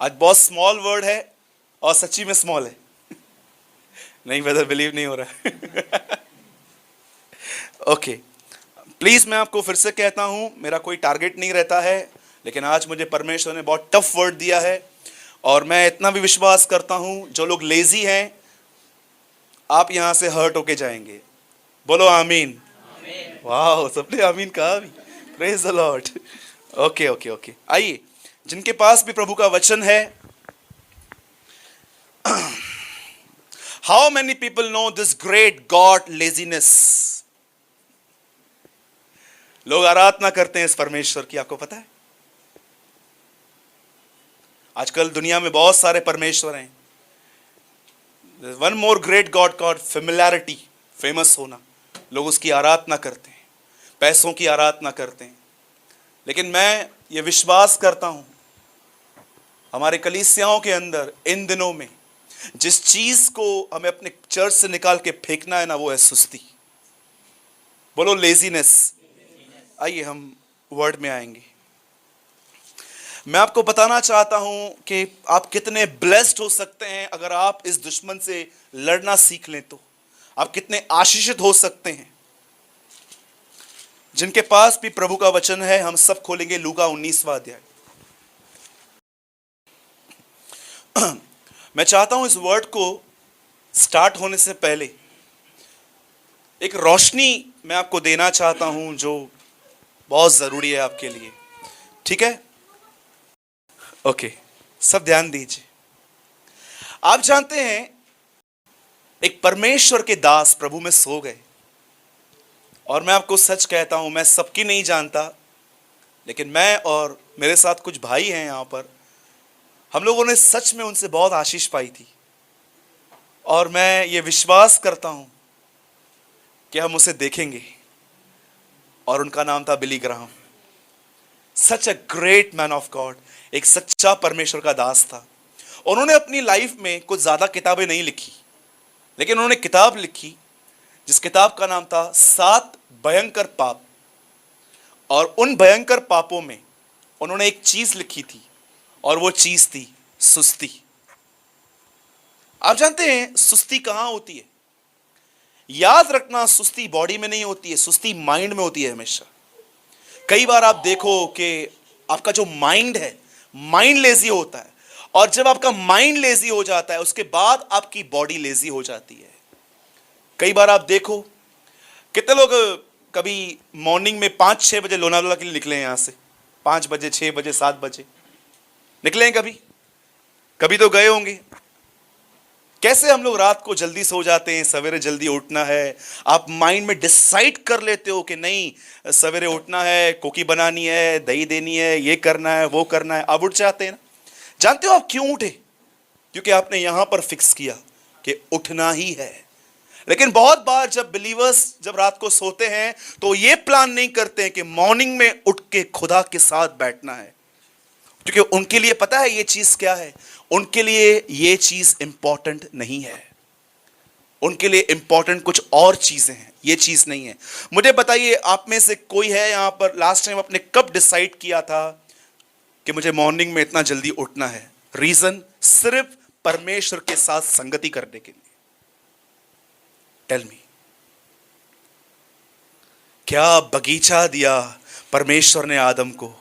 आज बहुत small word है और सच्ची में स्मॉल है। नहीं ब्रदर, बिलीव नहीं हो रहा है। ओके, प्लीज मैं आपको फिर से कहता हूं, मेरा कोई टारगेट नहीं रहता है, लेकिन आज मुझे परमेश्वर ने बहुत टफ वर्ड दिया है और मैं इतना भी विश्वास करता हूं, जो लोग लेजी हैं आप यहां से हर्ट होके जाएंगे। बोलो आमीन। वाह, सबने आमीन कहा भी। Praise the Lord. Okay okay okay, आइए, जिनके पास भी प्रभु का वचन है, how many people know this great God laziness? लोग आराधना करते हैं इस परमेश्वर की, आपको पता है? आजकल दुनिया में बहुत सारे परमेश्वर हैं। One more great God called familiarity, famous होना। लोग उसकी आराधना करते हैं, पैसों की आराधना करते हैं। लेकिन मैं ये विश्वास करता हूं, हमारे कलीसियाओं के अंदर इन दिनों में जिस चीज को हमें अपने चर्च से निकाल के फेंकना है ना, वो है सुस्ती। बोलो लेजीनेस। आइए हम वर्ड में आएंगे। मैं आपको बताना चाहता हूं कि आप कितने ब्लेस्ड हो सकते हैं अगर आप इस दुश्मन से लड़ना सीख लें। तो आप कितने आशीषित हो सकते हैं। जिनके पास भी प्रभु का वचन है, हम सब खोलेंगे लूका 19वां अध्याय। मैं चाहता हूं इस वर्ड को स्टार्ट होने से पहले एक रोशनी मैं आपको देना चाहता हूं, जो बहुत जरूरी है आपके लिए। ठीक है? ओके, सब ध्यान दीजिए। आप जानते हैं, एक परमेश्वर के दास प्रभु में सो गए। और मैं आपको सच कहता हूं, मैं सबकी नहीं जानता, लेकिन मैं और मेरे साथ कुछ भाई हैं यहां पर, हम लोगों ने सच में उनसे बहुत आशीष पाई थी। और मैं ये विश्वास करता हूं कि हम उसे देखेंगे। और उनका नाम था Billy Graham. Such a great man of God, एक सच्चा परमेश्वर का दास था। उन्होंने अपनी लाइफ में कुछ ज्यादा किताबें नहीं लिखी, लेकिन उन्होंने किताब लिखी जिस किताब का नाम था 7 भयंकर पाप। और उन भयंकर पापों में उन्होंने एक चीज लिखी थी, और वो चीज थी सुस्ती। आप जानते हैं सुस्ती कहां होती है? याद रखना, सुस्ती बॉडी में नहीं होती है, सुस्ती माइंड में होती है हमेशा। कई बार आप देखो कि आपका जो माइंड है, माइंड लेजी होता है, और जब आपका माइंड लेजी हो जाता है, उसके बाद आपकी बॉडी लेजी हो जाती है। कई बार आप देखो, कितने लोग कभी मॉर्निंग में 5-6 बजे लोनावाला के लिए निकले हैं, यहां से 5 बजे, 6 बजे, 7 बजे निकले हैं? कभी कभी तो गए होंगे। कैसे हम लोग रात को जल्दी सो जाते हैं, सवेरे जल्दी उठना है। आप माइंड में डिसाइड कर लेते हो कि नहीं, सवेरे उठना है, कोकी बनानी है, दही देनी है, ये करना है, वो करना है, आप उठ जाते हैं ना। जानते हो आप क्यों उठे? क्योंकि आपने यहां पर फिक्स किया कि उठना ही है। लेकिन बहुत बार जब बिलीवर्स जब रात को सोते हैं, तो ये प्लान नहीं करते हैं कि मॉर्निंग में उठ के खुदा के साथ बैठना है। क्योंकि उनके लिए पता है ये चीज क्या है। उनके लिए ये चीज इंपॉर्टेंट नहीं है। उनके लिए इंपॉर्टेंट कुछ और चीजें हैं, ये चीज नहीं है। मुझे बताइए, आप में से कोई है यहां पर, लास्ट टाइम आपने कब डिसाइड किया था कि मुझे मॉर्निंग में इतना जल्दी उठना है? रीजन सिर्फ परमेश्वर के साथ संगति करने के लिए। टेल मी, क्या बगीचा दिया परमेश्वर ने आदम को,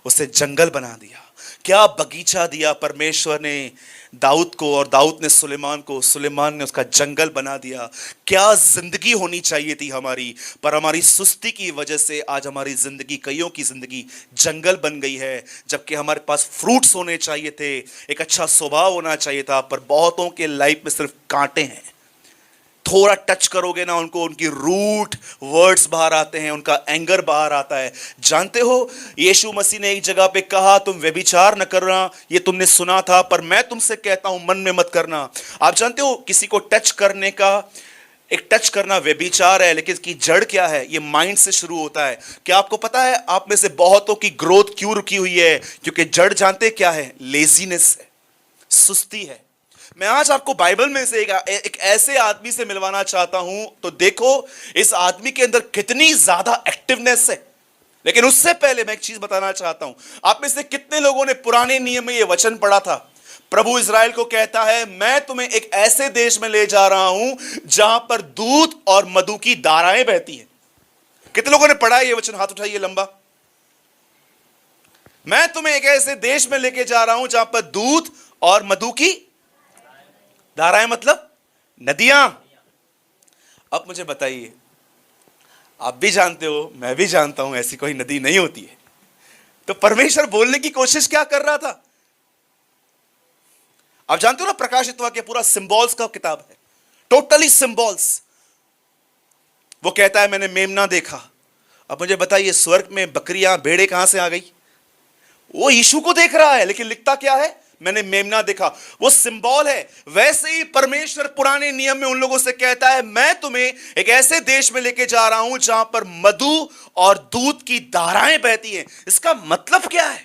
उसे जंगल बना दिया। क्या बगीचा दिया परमेश्वर ने दाऊद को, और दाऊद ने सुलेमान को, सुलेमान ने उसका जंगल बना दिया। क्या जिंदगी होनी चाहिए थी हमारी, पर हमारी सुस्ती की वजह से आज हमारी जिंदगी, कईयों की जिंदगी जंगल बन गई है। जबकि हमारे पास फ्रूट्स होने चाहिए थे, एक अच्छा स्वभाव होना चाहिए था, पर बहुतों के लाइफ में सिर्फ कांटे हैं। थोड़ा टच करोगे ना उनको, उनकी रूट वर्ड्स बाहर आते हैं, उनका एंगर बाहर आता है। जानते हो, यीशु मसीह ने एक जगह पे कहा, तुम व्यभिचार न करना, ये तुमने सुना था, पर मैं तुमसे कहता हूं मन में मत करना। आप जानते हो, किसी को टच करने का, एक टच करना व्यभिचार है, लेकिन इसकी जड़ क्या है? ये माइंड से शुरू होता है। क्या आपको पता है आप में से बहुतों की ग्रोथ क्यों रुकी हुई है? क्योंकि जड़ जानते क्या है? लेजीनेस है, सुस्ती है। मैं आज आपको बाइबल में से एक ऐसे आदमी से मिलवाना चाहता हूं, तो देखो इस आदमी के अंदर कितनी ज्यादा एक्टिवनेस है, लेकिन उससे पहले मैं एक चीज बताना चाहता हूं। आप में से कितने लोगों ने पुराने नियम में यह वचन पढ़ा था? प्रभु इज़राइल को कहता है, मैं तुम्हें एक ऐसे देश में ले जा रहा हूं जहां पर दूध और मधु की धाराएं बहती हैं। कितने लोगों ने पढ़ा है ये वचन? हाथ उठाइए लंबा। मैं तुम्हें एक ऐसे देश में लेके जा रहा हूं जहां पर दूध और मधु की धाराएं, मतलब नदियां। अब मुझे बताइए, आप भी जानते हो, मैं भी जानता हूं, ऐसी कोई नदी नहीं होती है। तो परमेश्वर बोलने की कोशिश क्या कर रहा था? आप जानते हो ना, प्रकाशित वाक्य पूरा सिंबल्स का किताब है, टोटली सिंबल्स। वो कहता है मैंने मेमना देखा। अब मुझे बताइए, स्वर्ग में बकरियां भेड़े कहां से आ गई? वो यीशु को देख रहा है, लेकिन लिखता क्या है? मैंने मेमना देखा। वो सिंबल है। वैसे ही परमेश्वर पुराने नियम में उन लोगों से कहता है, मैं तुम्हें एक ऐसे देश में लेके जा रहा हूं जहां पर मधु और दूध की धाराएं बहती हैं। इसका मतलब क्या है?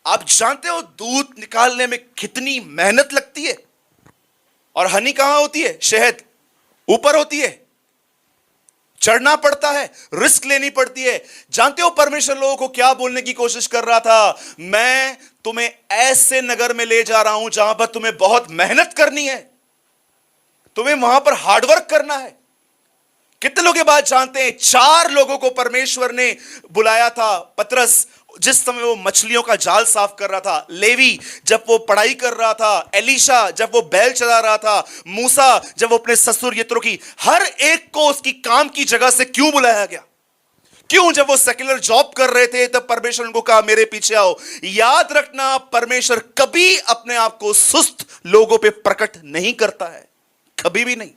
आप जानते हो दूध निकालने में कितनी मेहनत लगती है? और हनी कहां होती है? शहद ऊपर होती है, चढ़ना पड़ता है, रिस्क लेनी पड़ती है। जानते हो परमेश्वर लोगों को क्या बोलने की कोशिश कर रहा था? मैं तुम्हें ऐसे नगर में ले जा रहा हूं जहां पर तुम्हें बहुत मेहनत करनी है, तुम्हें वहां पर हार्डवर्क करना है। कितने लोग ये बात जानते हैं? 4 लोगों को परमेश्वर ने बुलाया था। पतरस जिस समय वो मछलियों का जाल साफ कर रहा था, लेवी जब वो पढ़ाई कर रहा था, एलीशा जब वो बैल चला रहा था, मूसा जब वो अपने ससुर यत्रो की, हर एक को उसकी काम की जगह से क्यों बुलाया गया? क्यों? जब वो सेक्युलर जॉब कर रहे थे तब परमेश्वर उनको कहा मेरे पीछे आओ। याद रखना, परमेश्वर कभी अपने आप को सुस्त लोगों पे प्रकट नहीं करता है, कभी भी नहीं।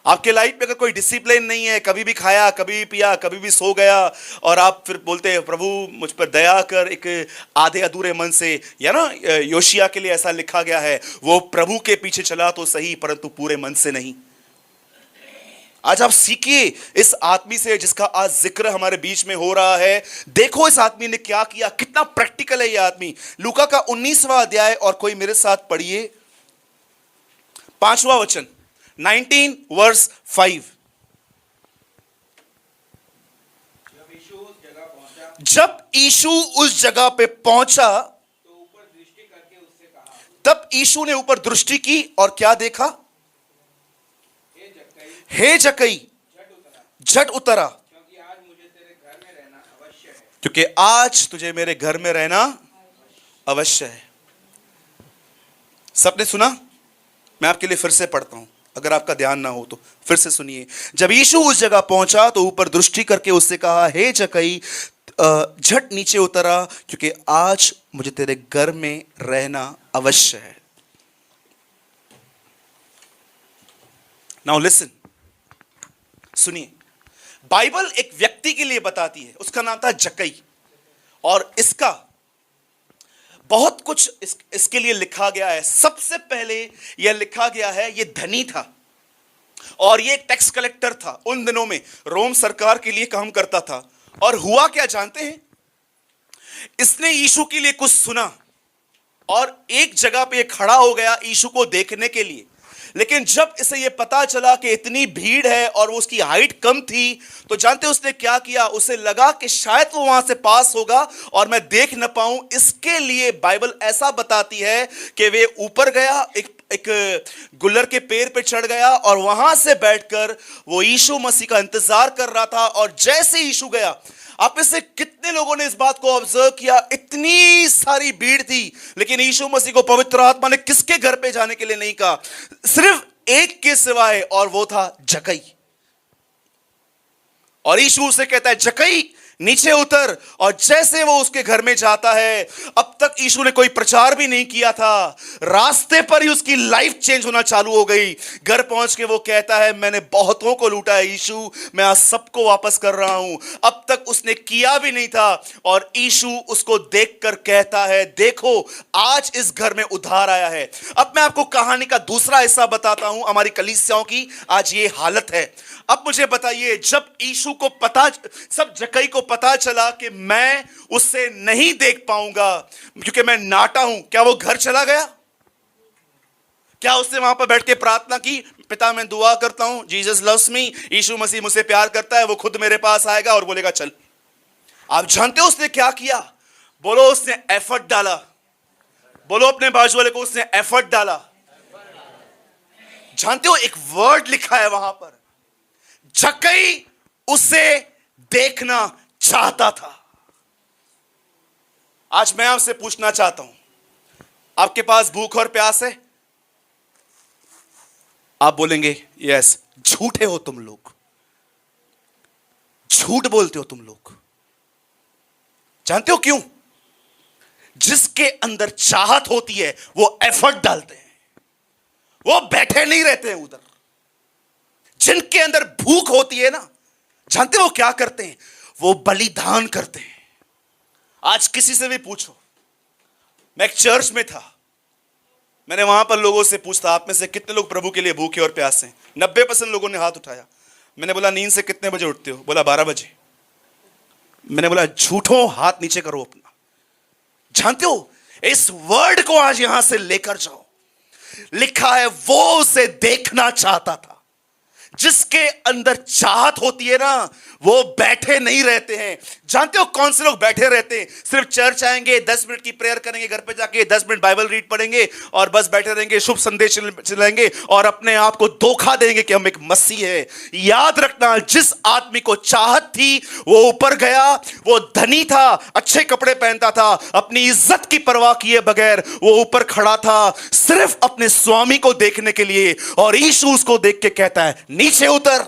आपके लाइफ में अगर कोई डिसिप्लिन नहीं है, कभी भी खाया, कभी भी पिया, कभी भी सो गया, और आप फिर बोलते हैं प्रभु मुझ पर दया कर, एक आधे अधूरे मन से, या ना योशिया के लिए ऐसा लिखा गया है, वो प्रभु के पीछे चला तो सही परंतु पूरे मन से नहीं। आज आप सीखिए इस आदमी से जिसका आज जिक्र हमारे बीच में हो रहा है। देखो इस आदमी ने क्या किया, कितना प्रैक्टिकल है ये आदमी। लूका का 19वां अध्याय, और कोई मेरे साथ पढ़िए 5वां वचन, 19 वर्स 5। जब यीशु उस जगह पे पहुंचा तो ऊपर दृष्टि करके उससे कहा, तब यीशु ने ऊपर दृष्टि की और क्या देखा? हे जक्कई झट उतरा, क्योंकि आज मुझे तेरे घर में रहना अवश्य है। क्योंकि आज तुझे मेरे घर में रहना अवश्य है। सबने सुना? मैं आपके लिए फिर से पढ़ता हूं, अगर आपका ध्यान ना हो तो फिर से सुनिए। जब यीशु उस जगह पहुंचा तो ऊपर दृष्टि करके उससे कहा, हे जक्कई झट नीचे उतरा, क्योंकि आज मुझे तेरे घर में रहना अवश्य है। नाउ लिसन, सुनिए। बाइबल एक व्यक्ति के लिए बताती है, उसका नाम था जक्कई, और इसका बहुत कुछ इसके लिए लिखा गया है। सबसे पहले यह लिखा गया है, यह धनी था और यह एक टैक्स कलेक्टर था। उन दिनों में रोम सरकार के लिए काम करता था। और हुआ क्या जानते हैं? इसने यीशु के लिए कुछ सुना और एक जगह पे खड़ा हो गया यीशु को देखने के लिए। लेकिन जब इसे यह पता चला कि इतनी भीड़ है और वो उसकी हाइट कम थी, तो जानते उसने क्या किया? उसे लगा कि शायद वो वहां से पास होगा और मैं देख न पाऊं। इसके लिए बाइबल ऐसा बताती है कि वे ऊपर गया, एक गुल्लर के पेड़ पे चढ़ गया और वहां से बैठकर वो यीशु मसीह का इंतजार कर रहा था। और जैसे यीशु गया, आप में से कितने लोगों ने इस बात को ऑब्जर्व किया? इतनी सारी भीड़ थी, लेकिन यीशु मसीह को पवित्र आत्मा ने किसके घर पे जाने के लिए नहीं कहा? सिर्फ एक के सिवाय, और वो था जक्कई। और यीशु से कहता है, जक्कई नीचे उतर। और जैसे वो उसके घर में जाता है, अब तक यीशु ने कोई प्रचार भी नहीं किया था, रास्ते पर ही उसकी लाइफ चेंज होना चालू हो गई। घर पहुंच के वो कहता है, मैंने बहुतों को लूटा है यीशु, मैं आज सबको वापस कर रहा हूं। अब तक उसने किया भी नहीं था। और यीशु उसको देखकर कहता है, देखो आज इस घर में उद्धार आया है। अब मैं आपको कहानी का दूसरा हिस्सा बताता हूं। हमारी कलीसियाओं की आज ये हालत है। अब मुझे बताइए, जब यीशु को पता, सब जक्कई को पता चला कि मैं उससे नहीं देख पाऊंगा क्योंकि मैं नाटा हूं, क्या वो घर चला गया? क्या उसने वहां पर बैठ के प्रार्थना की, पिता मैं दुआ करता हूं, जीसस लव्स मी, यीशु मसीह मुझसे प्यार करता है, वो खुद मेरे पास आएगा और बोलेगा चल। आप जानते हो उसने क्या किया? बोलो उसने एफर्ट डाला। बोलो अपने बाजू वाले को, उसने एफर्ट डाला। जानते हो एक वर्ड लिखा है वहां पर, जक्कई उसे देखना चाहता था। आज मैं आपसे पूछना चाहता हूं, आपके पास भूख और प्यास है? आप बोलेंगे यस। झूठे हो तुम लोग, झूठ बोलते हो तुम लोग। जानते हो क्यों? जिसके अंदर चाहत होती है वो एफर्ट डालते हैं, वो बैठे नहीं रहते हैं उधर। जिनके अंदर भूख होती है ना, जानते हो वो क्या करते हैं? वो बलिदान करते हैं। आज किसी से भी पूछो, मैं एक चर्च में था, मैंने वहां पर लोगों से पूछा आप में से कितने लोग प्रभु के लिए भूखे और प्यासे हैं? 90% लोगों ने हाथ उठाया। मैंने बोला नींद से कितने बजे उठते हो? बोला 12 बजे। मैंने बोला झूठों, हाथ नीचे करो अपना। जानते हो इस वर्ड को आज यहां से लेकर जाओ, लिखा है वो उसे देखना चाहता था। जिसके अंदर चाहत होती है ना, वो बैठे नहीं रहते हैं। जानते हो कौन से लोग बैठे रहते हैं? सिर्फ चर्च आएंगे, 10 मिनट की प्रेयर करेंगे, घर पे जाके 10 मिनट बाइबल रीड पढ़ेंगे और बस बैठे रहेंगे, शुभ संदेश चलाएंगे और अपने आप को धोखा देंगे कि हम एक मसीह है। याद रखना, जिस आदमी को चाहत थी वो ऊपर गया, वो धनी था, अच्छे कपड़े पहनता था, अपनी इज्जत की परवाह किए बगैर वो ऊपर खड़ा था, सिर्फ अपने स्वामी को देखने के लिए। और यीशु उसको देख के कहता है नीचे उतर,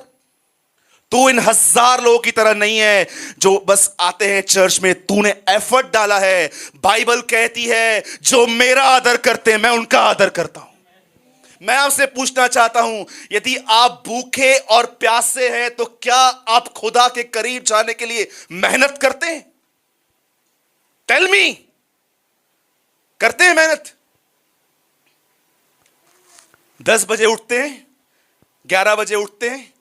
तू इन 1000 लोगों की तरह नहीं है जो बस आते हैं चर्च में, तूने एफर्ट डाला है। बाइबल कहती है जो मेरा आदर करते हैं मैं उनका आदर करता हूं। मैं आपसे पूछना चाहता हूं, यदि आप भूखे और प्यासे हैं तो क्या आप खुदा के करीब जाने के लिए मेहनत करते हैं? टेल मी, करते हैं मेहनत? 10 बजे उठते हैं, 11 बजे उठते हैं,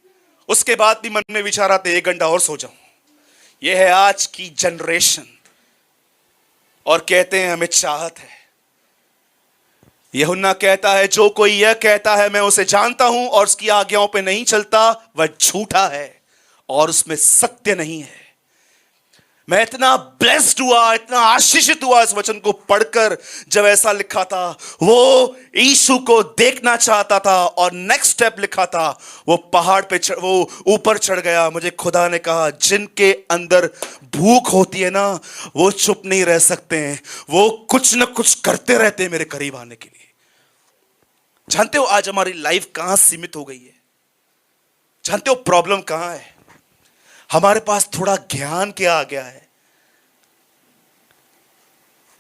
उसके बाद भी मन में विचार आते 1 घंटा और सो जाऊं। यह है आज की जनरेशन, और कहते हैं हमें चाहत है। यूहन्ना कहता है जो कोई यह कहता है मैं उसे जानता हूं और उसकी आज्ञाओं पे नहीं चलता, वह झूठा है और उसमें सत्य नहीं है। मैं इतना ब्लेस्ड हुआ, इतना आशीषित हुआ इस वचन को पढ़कर, जब ऐसा लिखा था वो यीशु को देखना चाहता था और नेक्स्ट स्टेप लिखा था वो पहाड़ पे वो ऊपर चढ़ गया। मुझे खुदा ने कहा जिनके अंदर भूख होती है ना, वो चुप नहीं रह सकते हैं, वो कुछ ना कुछ करते रहते हैं मेरे करीब आने के लिए। जानते हो आज हमारी लाइफ कहां सीमित हो गई है? जानते हो प्रॉब्लम कहां है? हमारे पास थोड़ा ज्ञान क्या आ गया है।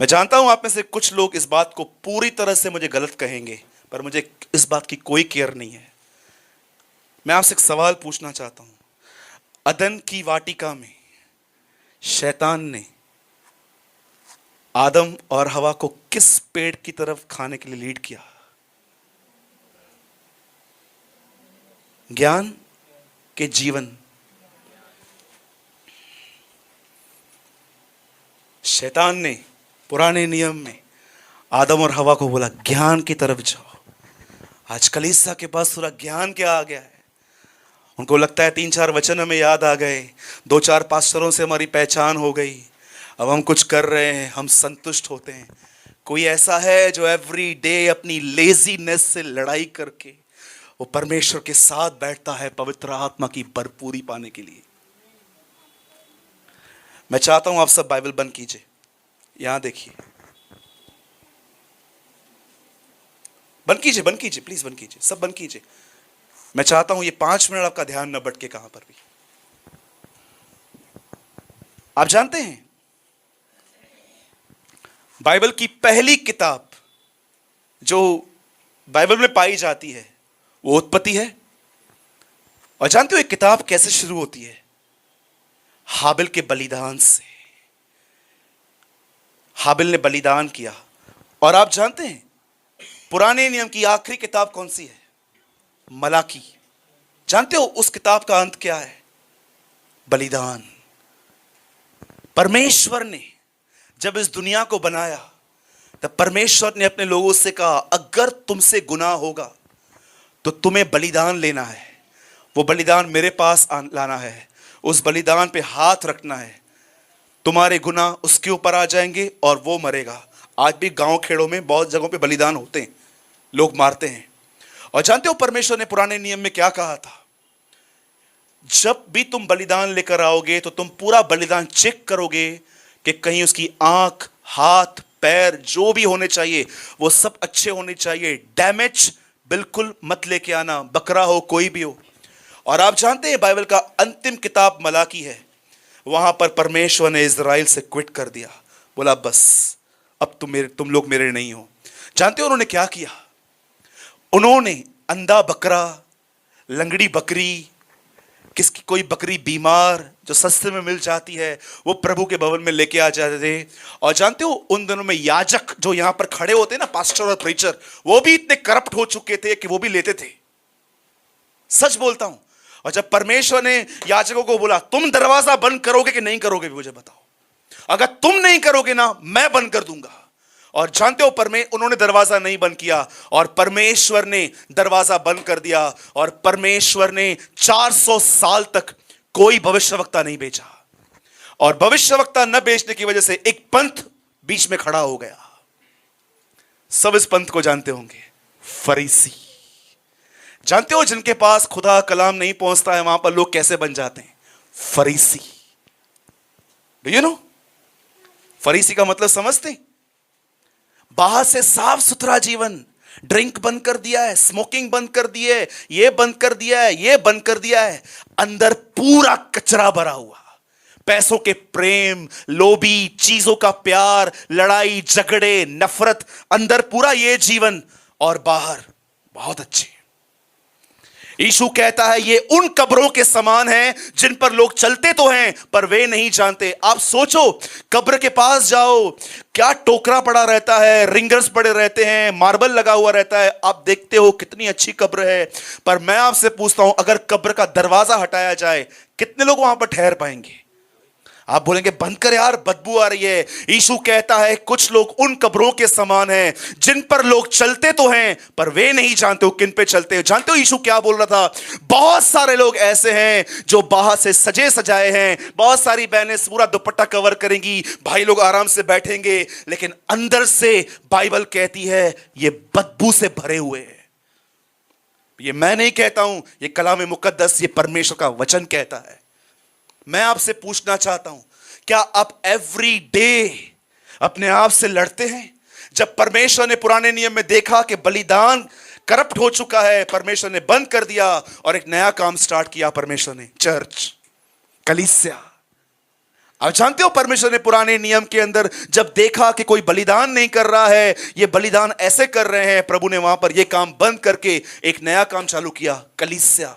मैं जानता हूं आप में से कुछ लोग इस बात को पूरी तरह से मुझे गलत कहेंगे, पर मुझे इस बात की कोई केयर नहीं है। मैं आपसे एक सवाल पूछना चाहता हूं, अदन की वाटिका में शैतान ने आदम और हवा को किस पेड़ की तरफ खाने के लिए लीड किया? ज्ञान के जीवन। शैतान ने पुराने नियम में आदम और हवा को बोला ज्ञान की तरफ जाओ। आज कलीसिया के पास पूरा ज्ञान क्या आ गया है? उनको लगता है 3-4 वचन हमें याद आ गए, 2-4 पास्टरों से हमारी पहचान हो गई, अब हम कुछ कर रहे हैं, हम संतुष्ट होते हैं। कोई ऐसा है जो एवरी डे अपनी लेजीनेस से लड़ाई करके वो परमेश्वर के साथ बैठता है पवित्र आत्मा की भरपूरी पाने के लिए? मैं चाहता हूं आप सब बाइबल बंद कीजिए, यहां देखिए, बंद कीजिए प्लीज, बंद कीजिए, सब बंद कीजिए। मैं चाहता हूं ये 5 मिनट आपका ध्यान न भटके कहां पर भी। आप जानते हैं बाइबल की पहली किताब जो बाइबल में पाई जाती है वो उत्पत्ति है। और जानते हो एक किताब कैसे शुरू होती है? हाबिल के बलिदान से। हाबिल ने बलिदान किया। और आप जानते हैं पुराने नियम की आखिरी किताब कौन सी है? मलाकी। जानते हो उस किताब का अंत क्या है? बलिदान। परमेश्वर ने जब इस दुनिया को बनाया, तब परमेश्वर ने अपने लोगों से कहा, अगर तुमसे गुनाह होगा तो तुम्हें बलिदान लेना है, वो बलिदान मेरे पास लाना है, उस बलिदान पे हाथ रखना है, तुम्हारे गुनाह उसके ऊपर आ जाएंगे और वो मरेगा। आज भी गांव खेड़ों में बहुत जगहों पे बलिदान होते हैं, लोग मारते हैं। और जानते हो परमेश्वर ने पुराने नियम में क्या कहा था? जब भी तुम बलिदान लेकर आओगे तो तुम पूरा बलिदान चेक करोगे कि कहीं उसकी आंख, हाथ, पैर जो भी होने चाहिए वो सब अच्छे होने चाहिए। डैमेज बिल्कुल मत लेके आना, बकरा हो कोई भी हो। और आप जानते हैं बाइबल का अंतिम किताब मलाकी है, वहां पर परमेश्वर ने इज़राइल से क्विट कर दिया, बोला बस अब तुम लोग मेरे नहीं हो। जानते हो उन्होंने क्या किया? उन्होंने अंधा बकरा, लंगड़ी बकरी, किसकी कोई बकरी बीमार जो सस्ते में मिल जाती है, वो प्रभु के भवन में लेके आ जाते थे। और जानते हो उन दिनों में याजक जो यहां पर खड़े होते हैं ना, पास्टर और प्रीचर, वो भी इतने करप्ट हो चुके थे कि वो भी लेते थे, सच बोलता हूं। और जब परमेश्वर ने याजकों को बोला, तुम दरवाजा बंद करोगे कि नहीं करोगे मुझे बताओ, अगर तुम नहीं करोगे ना मैं बंद कर दूंगा। और जानते हो उन्होंने दरवाजा नहीं बंद किया और परमेश्वर ने दरवाजा बंद कर दिया। और परमेश्वर ने 400 साल तक कोई भविष्यवक्ता नहीं भेजा। और भविष्यवक्ता न भेजने की वजह से एक पंथ बीच में खड़ा हो गया। सब इस पंथ को जानते होंगे, फरीसी। जानते हो जिनके पास खुदा कलाम नहीं पहुंचता है वहां पर लोग कैसे बन जाते हैं? फरीसी। डू यू नो फरीसी का मतलब समझते? बाहर से साफ सुथरा जीवन, ड्रिंक बंद कर दिया है, स्मोकिंग बंद कर दी है, ये बंद कर दिया है, ये बंद कर दिया है, अंदर पूरा कचरा भरा हुआ, पैसों के प्रेम, लोभी, चीजों का प्यार, लड़ाई झगड़े, नफरत, अंदर पूरा ये जीवन और बाहर बहुत अच्छे। यीशु कहता है ये उन कब्रों के समान है जिन पर लोग चलते तो हैं पर वे नहीं जानते। आप सोचो, कब्र के पास जाओ, क्या टोकरा पड़ा रहता है, रिंगर्स पड़े रहते हैं, मार्बल लगा हुआ रहता है, आप देखते हो कितनी अच्छी कब्र है। पर मैं आपसे पूछता हूं, अगर कब्र का दरवाजा हटाया जाए कितने लोग वहां पर ठहर पाएंगे? आप बोलेंगे बंद कर यार, बदबू आ रही है। यीशु कहता है कुछ लोग उन कब्रों के समान हैं जिन पर लोग चलते तो हैं पर वे नहीं जानते हो किन पे चलते हो। जानते हो यीशु क्या बोल रहा था? बहुत सारे लोग ऐसे हैं जो बाहर से सजे सजाए हैं, बहुत सारी बहनें पूरा दुपट्टा कवर करेंगी, भाई लोग आराम से बैठेंगे, लेकिन अंदर से बाइबल कहती है ये बदबू से भरे हुए हैं। ये मैं नहीं कहता हूं, ये कलाम मुकद्दस, ये परमेश्वर का वचन कहता है। मैं आपसे पूछना चाहता हूं, क्या आप एवरी डे अपने आप से लड़ते हैं? जब परमेश्वर ने पुराने नियम में देखा कि बलिदान करप्ट हो चुका है, परमेश्वर ने बंद कर दिया और एक नया काम स्टार्ट किया परमेश्वर ने, चर्च, कलीसिया। आप जानते हो परमेश्वर ने पुराने नियम के अंदर जब देखा कि कोई बलिदान नहीं कर रहा है, ये बलिदान ऐसे कर रहे हैं, प्रभु ने वहां पर ये काम बंद करके एक नया काम चालू किया, कलीसिया।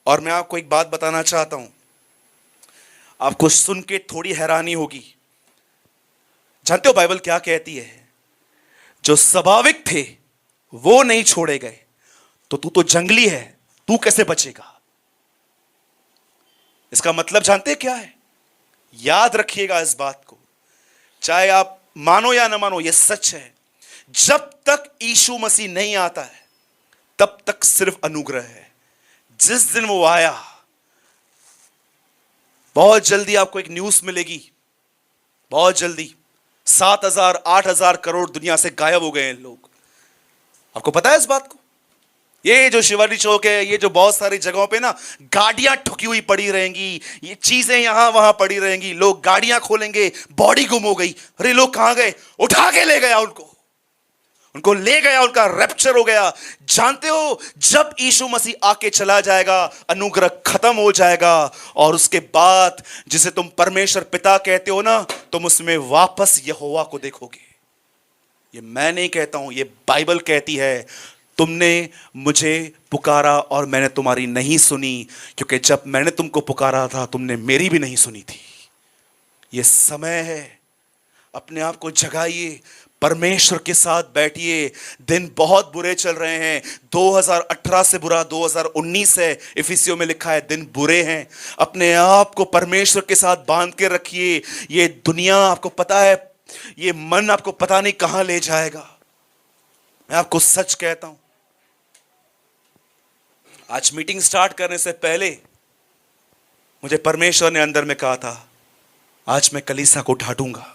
और मैं आपको एक बात बताना चाहता हूं, आपको सुन के थोड़ी हैरानी होगी। जानते हो बाइबल क्या कहती है? जो स्वाभाविक थे वो नहीं छोड़े गए, तो तू तो जंगली है, तू कैसे बचेगा? इसका मतलब जानते क्या है? याद रखिएगा इस बात को, चाहे आप मानो या ना मानो, यह सच है। जब तक यीशु मसीह नहीं आता है तब तक सिर्फ अनुग्रह है। जिस दिन वो आया, बहुत जल्दी आपको एक न्यूज़ मिलेगी, बहुत जल्दी 7,000 8,000 करोड़ दुनिया से गायब हो गए हैं लोग। आपको पता है इस बात को? ये जो शिवाजी चौक है, ये जो बहुत सारी जगहों पे ना गाड़ियां ठुकी हुई पड़ी रहेंगी, ये चीजें यहां वहां पड़ी रहेंगी, लोग गाड़ियां खोलेंगे, बॉडी गुम हो गई, अरे लोग कहां गए? उठा के ले गया उनको ले गया, उनका रैप्चर हो गया। जानते हो जब यीशु मसीह आके चला जाएगा, अनुग्रह खत्म हो जाएगा और उसके बाद जिसे तुम परमेश्वर पिता कहते हो ना, तुम उसमें वापस यहोवा को देखोगे। ये मैं नहीं कहता हूं, ये बाइबल कहती है। तुमने मुझे पुकारा और मैंने तुम्हारी नहीं सुनी, क्योंकि जब मैंने तुमको पुकारा था तुमने मेरी भी नहीं सुनी थी। ये समय है, अपने आप को जगाइए, परमेश्वर के साथ बैठिए। दिन बहुत बुरे चल रहे हैं, 2018 से बुरा 2019 है, इफिसियों में लिखा है दिन बुरे हैं। अपने आप को परमेश्वर के साथ बांध के रखिए। ये दुनिया, आपको पता है ये मन आपको पता नहीं कहां ले जाएगा। मैं आपको सच कहता हूं, आज मीटिंग स्टार्ट करने से पहले मुझे परमेश्वर ने अंदर में कहा था, आज मैं कलीसिया को ढांढूंगा।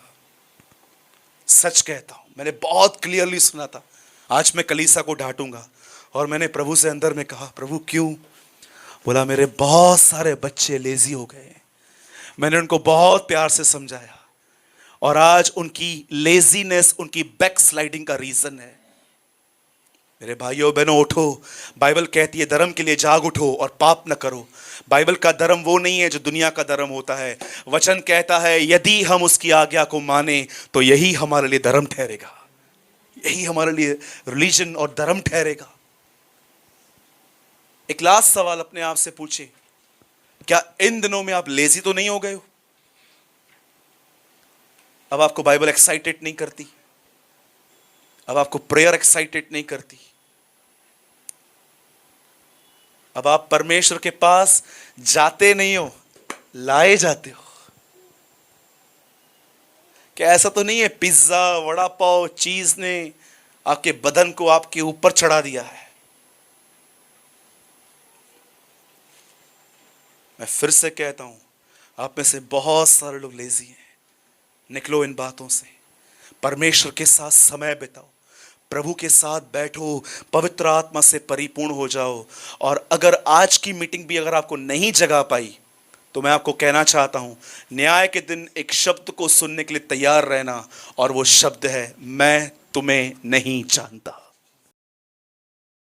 सच कहता हूं, मैंने बहुत क्लियरली सुना था, आज मैं कलीसिया को ढांढूंगा। और मैंने प्रभु से अंदर में कहा, प्रभु क्यों? बोला, मेरे बहुत सारे बच्चे लेजी हो गए। मैंने उनको बहुत प्यार से समझाया और आज उनकी लेजीनेस उनकी बैक स्लाइडिंग का रीजन है। मेरे भाइयों बहनों, उठो। बाइबल कहती है धर्म के लिए जाग उठो और पाप न करो। बाइबल का धर्म वो नहीं है जो दुनिया का धर्म होता है। वचन कहता है यदि हम उसकी आज्ञा को माने तो यही हमारे लिए धर्म ठहरेगा, यही हमारे लिए रिलीजन और धर्म ठहरेगा। एक लास्ट सवाल अपने आप से पूछे, क्या इन दिनों में आप लेजी तो नहीं हो गए हो? अब आपको बाइबल एक्साइटेड नहीं करती, अब आपको प्रेयर एक्साइटेड नहीं करती, अब आप परमेश्वर के पास जाते नहीं हो, लाए जाते हो। क्या ऐसा तो नहीं है पिज्जा वड़ा पाव चीज ने आपके बदन को आपके ऊपर चढ़ा दिया है? मैं फिर से कहता हूं, आप में से बहुत सारे लोग लेजी हैं। निकलो इन बातों से, परमेश्वर के साथ समय बिताओ, प्रभु के साथ बैठो, पवित्र आत्मा से परिपूर्ण हो जाओ। और अगर आज की मीटिंग भी अगर आपको नहीं जगा पाई तो मैं आपको कहना चाहता हूं, न्याय के दिन एक शब्द को सुनने के लिए तैयार रहना, और वो शब्द है, मैं तुम्हें नहीं जानता।